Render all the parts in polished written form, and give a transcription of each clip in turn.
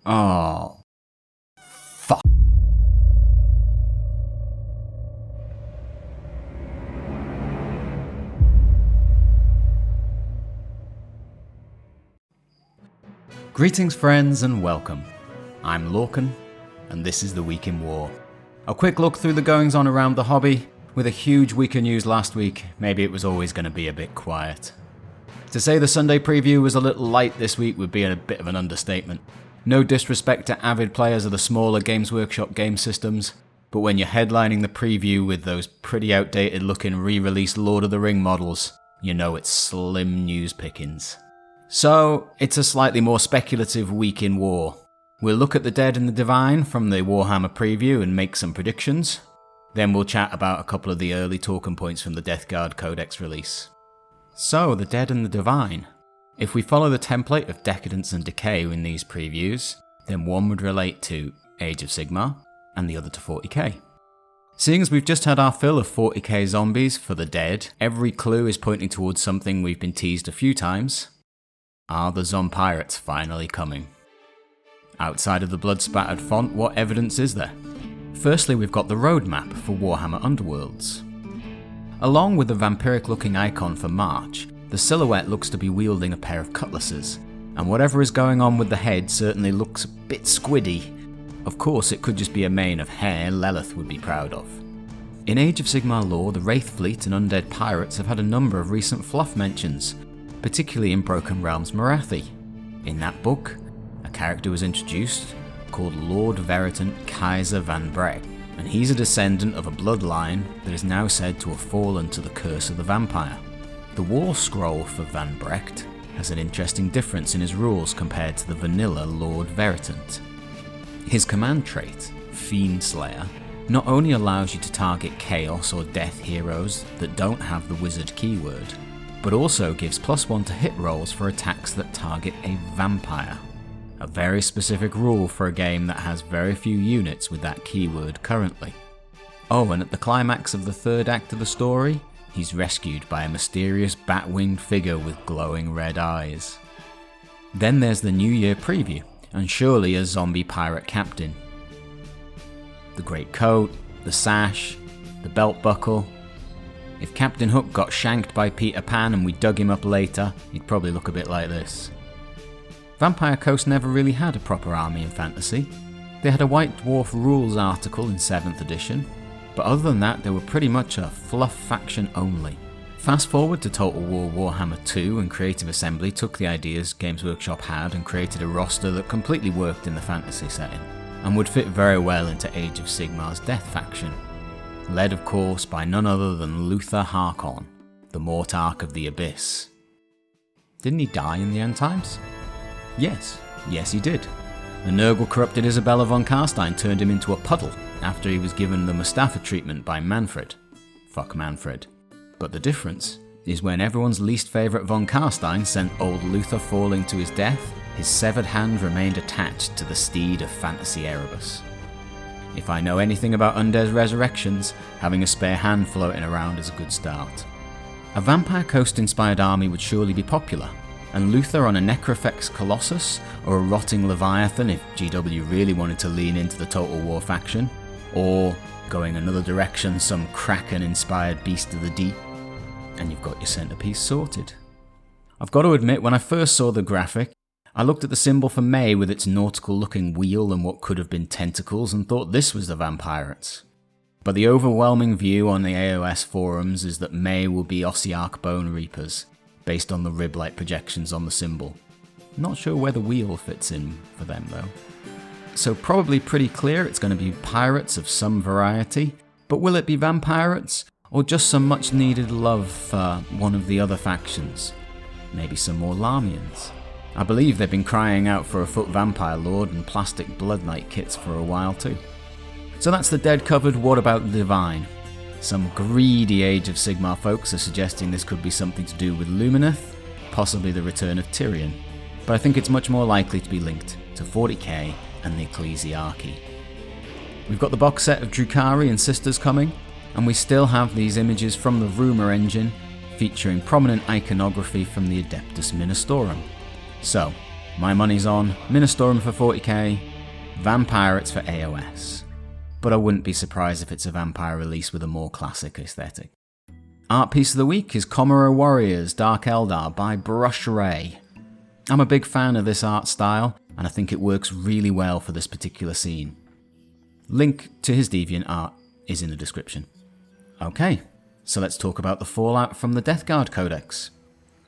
Oh. Fuck. Greetings friends and welcome. I'm Lorcan, and this is the Week in War. A quick look through the goings on around the hobby. With a huge week of news last week, maybe it was always going to be a bit quiet. To say the Sunday preview was a little light this week would be a bit of an understatement. No disrespect to avid players of the smaller Games Workshop game systems, but when you're headlining the preview with those pretty outdated looking re-released Lord of the Ring models, you know it's slim news pickings. So, it's a slightly more speculative week in war. We'll look at the Dead and the Divine from the Warhammer preview and make some predictions. Then we'll chat about a couple of the early talking points from the Deathguard Codex release. So, the Dead and the Divine. If we follow the template of Decadence and Decay in these previews, then one would relate to Age of Sigmar and the other to 40k. Seeing as we've just had our fill of 40k zombies for the Dead, every clue is pointing towards something we've been teased a few times. Are the Zompirates finally coming? Outside of the blood-spattered font, what evidence is there? Firstly, we've got the roadmap for Warhammer Underworlds. Along with the vampiric-looking icon for March, the silhouette looks to be wielding a pair of cutlasses, and whatever is going on with the head certainly looks a bit squiddy. Of course, it could just be a mane of hair Lelith would be proud of. In Age of Sigmar lore, the Wraith Fleet and Undead Pirates have had a number of recent fluff mentions, particularly in Broken Realms Morathi. In that book, a character was introduced called Lord Veritant Kaiser van Brecht, and he's a descendant of a bloodline that is now said to have fallen to the curse of the vampire. The War Scroll for Van Brecht has an interesting difference in his rules compared to the vanilla Lord Veritant. His command trait, Fiend Slayer, not only allows you to target chaos or death heroes that don't have the wizard keyword, but also gives +1 to hit rolls for attacks that target a vampire. A very specific rule for a game that has very few units with that keyword currently. Oh, and at the climax of the third act of the story, he's rescued by a mysterious bat-winged figure with glowing red eyes. Then there's the New Year preview, and surely a zombie pirate captain. The great coat, the sash, the belt buckle. If Captain Hook got shanked by Peter Pan and we dug him up later, he'd probably look a bit like this. Vampire Coast never really had a proper army in fantasy. They had a White Dwarf rules article in 7th edition, but other than that they were pretty much a fluff faction only. Fast forward to Total War Warhammer 2 and Creative Assembly took the ideas Games Workshop had and created a roster that completely worked in the fantasy setting, and would fit very well into Age of Sigmar's Death faction. Led of course by none other than Luther Harkon, the Mortarch of the Abyss. Didn't he die in the end times? Yes he did. The Nurgle corrupted Isabella von Karstein turned him into a puddle after he was given the Mustafa treatment by Manfred. Fuck Manfred. But the difference is when everyone's least favourite von Karstein sent old Luther falling to his death, his severed hand remained attached to the steed of Fantasy Erebus. If I know anything about undead resurrections, having a spare hand floating around is a good start. A Vampire Coast inspired army would surely be popular, and Luther on a Necrofex Colossus or a Rotting Leviathan if GW really wanted to lean into the Total War faction, or going another direction, some Kraken inspired Beast of the Deep, and you've got your centrepiece sorted. I've got to admit, when I first saw the graphic, I looked at the symbol for May with its nautical looking wheel and what could have been tentacles and thought this was the Vampirates. But the overwhelming view on the AOS forums is that May will be Ossiarch Bone Reapers, based on the rib-like projections on the symbol. Not sure where the wheel fits in for them though. So probably pretty clear it's going to be pirates of some variety, but will it be vampirates, or just some much needed love for one of the other factions? Maybe some more Larmians? I believe they've been crying out for a foot vampire lord and plastic blood knight kits for a while too. So that's the Dead covered. What about the Divine? Some greedy Age of Sigmar folks are suggesting this could be something to do with Lumineth, possibly the return of Tyrion, but I think it's much more likely to be linked to 40k and the Ecclesiarchy. We've got the box set of Drukhari and Sisters coming, and we still have these images from the Rumour engine featuring prominent iconography from the Adeptus Ministorum. So, My money's on Ministorum for 40k, Vampirates for AOS. But I wouldn't be surprised if it's a vampire release with a more classic aesthetic. Art piece of the week is Commorragh Warriors Dark Eldar by Brushray. I'm a big fan of this art style, and I think it works really well for this particular scene. Link to his DeviantArt is in the description. Okay, so let's talk about the fallout from the Deathguard Codex.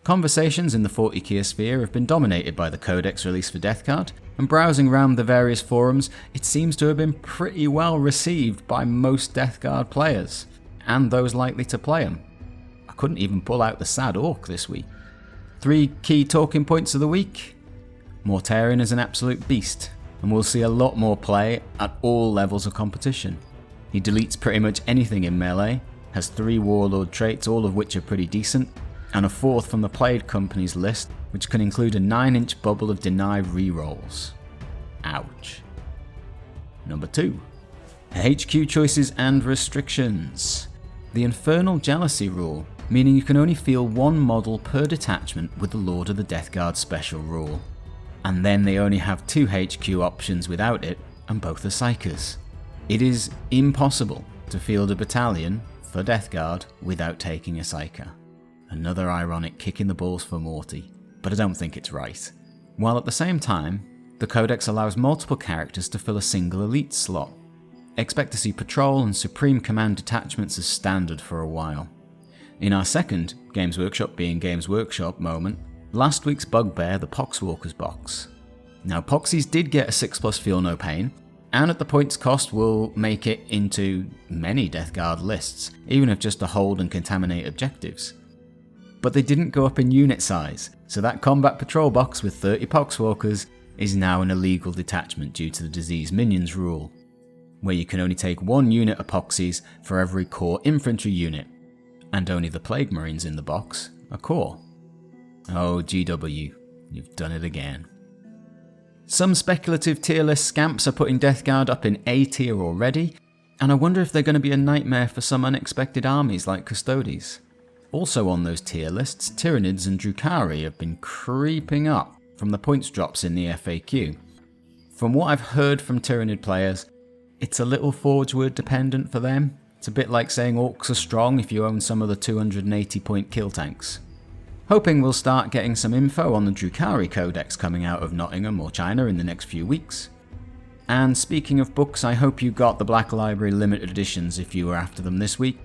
Conversations in the 40k sphere have been dominated by the Codex release for Deathguard, and browsing around the various forums, it seems to have been pretty well received by most Deathguard players, and those likely to play them. I couldn't even pull out the sad orc this week. 3 key talking points of the week. Mortarion is an absolute beast, and we'll see a lot more play at all levels of competition. He deletes pretty much anything in melee, has 3 warlord traits, all of which are pretty decent, and a 4th from the played company's list, which can include a 9-inch bubble of deny rerolls. Ouch. Number 2. HQ choices and restrictions. The Infernal Jealousy rule, meaning you can only field 1 model per detachment with the Lord of the Deathguard special rule. And then they only have 2 HQ options without it, and both are psychers. It is impossible to field a battalion for Deathguard without taking a psyker. Another ironic kick in the balls for Morty, but I don't think it's right. While at the same time, the Codex allows multiple characters to fill a single elite slot. Expect to see Patrol and Supreme Command detachments as standard for a while. In our second Games Workshop being Games Workshop moment, last week's bugbear, the Poxwalkers box. Now Poxies did get a 6+ Feel No Pain, and at the points cost will make it into many Deathguard lists, even if just to hold and contaminate objectives. But they didn't go up in unit size, so that combat patrol box with 30 Poxwalkers is now an illegal detachment due to the Disease Minions rule, where you can only take 1 unit of Poxies for every core infantry unit, and only the Plague Marines in the box are core. Oh GW, you've done it again. Some speculative tier list scamps are putting Deathguard up in A tier already, and I wonder if they're going to be a nightmare for some unexpected armies like Custodes. Also on those tier lists, Tyranids and Drukhari have been creeping up from the points drops in the FAQ. From what I've heard from Tyranid players, it's a little Forge Word dependent for them. It's a bit like saying orcs are strong if you own some of the 280 point kill tanks. Hoping we'll start getting some info on the Drukhari Codex coming out of Nottingham or China in the next few weeks. And speaking of books, I hope you got the Black Library limited editions if you were after them this week.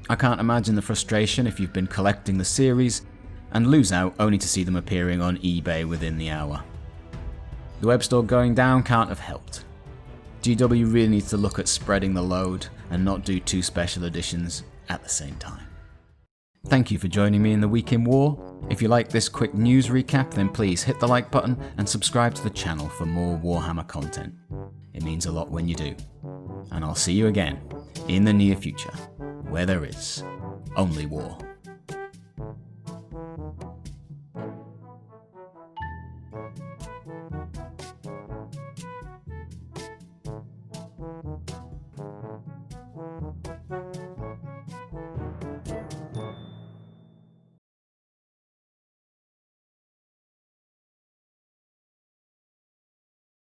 I can't imagine the frustration if you've been collecting the series and lose out only to see them appearing on eBay within the hour. The web store going down can't have helped. GW really needs to look at spreading the load and not do 2 special editions at the same time. Thank you for joining me in the Week in War. If you like this quick news recap, then please hit the like button and subscribe to the channel for more Warhammer content. It means a lot when you do. And I'll see you again in the near future, where there is only war.